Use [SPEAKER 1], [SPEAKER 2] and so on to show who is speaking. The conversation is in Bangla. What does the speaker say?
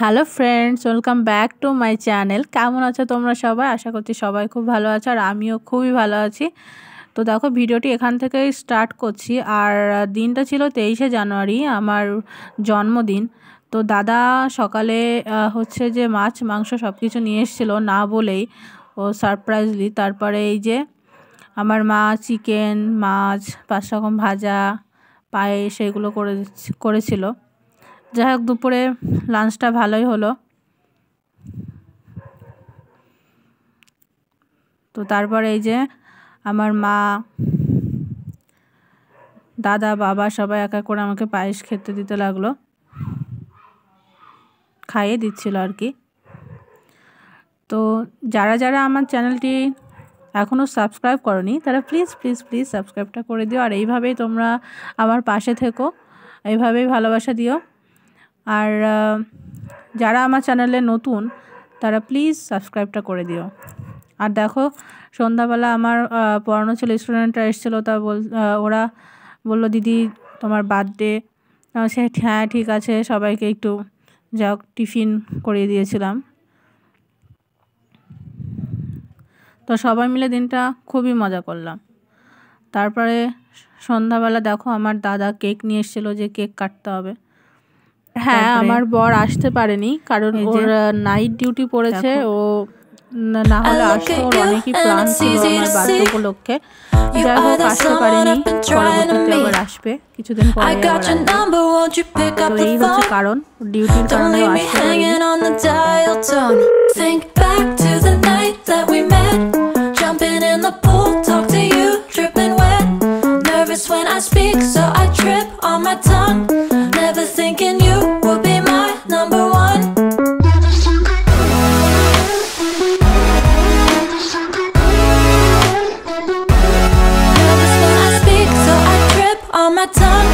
[SPEAKER 1] Hello friends, welcome back to my channel. কেমন আছো তোমরা সবাই? আশা করছি সবাই খুব ভালো আছো, আর আমিও খুবই ভালো আছি। তো দেখো, ভিডিওটি এখান থেকেই স্টার্ট করছি। আর দিনটা ছিল 23শে জানুয়ারি, আমার জন্মদিন। তো দাদা সকালে হচ্ছে যে মাছ মাংস সব কিছু নিয়ে এসেছিলো, না বলেই ও সারপ্রাইজলি। তারপরে এই যে আমার মা চিকেন, মাছ, 5 রকম ভাজা, পায়েস এগুলো করেছিল। যাই হোক, দুপুরে লাঞ্চটা ভালোই হলো। তো তারপরে এই যে আমার মা, দাদা, বাবা সবাই এক এক করে আমাকে পায়েস খেতে দিতে লাগলো, খাইয়ে দিচ্ছিল আর কি। তো যারা যারা আমার চ্যানেলটি এখনও সাবস্ক্রাইব করনি তারা প্লিজ প্লিজ প্লিজ সাবস্ক্রাইবটা করে দিও। আর এইভাবেই তোমরা আমার পাশে থেকো, এইভাবেই ভালোবাসা দিও। আর যারা আমার চ্যানেলে নতুন তারা প্লিজ সাবস্ক্রাইবটা করে দিও। আর দেখো, সন্ধ্যাবেলা আমার পড়ানো ছিল স্টুডেন্টরা এসেছিলো, তা ওরা বললো দিদি তোমার বার্থডে। সে হ্যাঁ ঠিক আছে, সবাইকে একটু যাও টিফিন করিয়ে দিয়েছিলাম। তো সবাই মিলে দিনটা খুবই মজা করলাম। তারপরে সন্ধ্যাবেলা দেখো, আমার দাদা কেক নিয়ে এসেছিলো, যে কেক কাটতে হবে। হ্যাঁ, আমার বর আসতে পারেনি কারণ ওর নাইট ডিউটি পড়েছে। ও না হলে আসতো, ওর অনেকই প্ল্যান ছিল আমার বার্থডে উপলক্ষে। যাই হোক, আসতে পারেনি, পরবর্তীতে আবার আসবে কিছুদিন পরে। তো এই হচ্ছে কারণ, ডিউটির কারণে আসতে পারেনি।
[SPEAKER 2] On my tongue,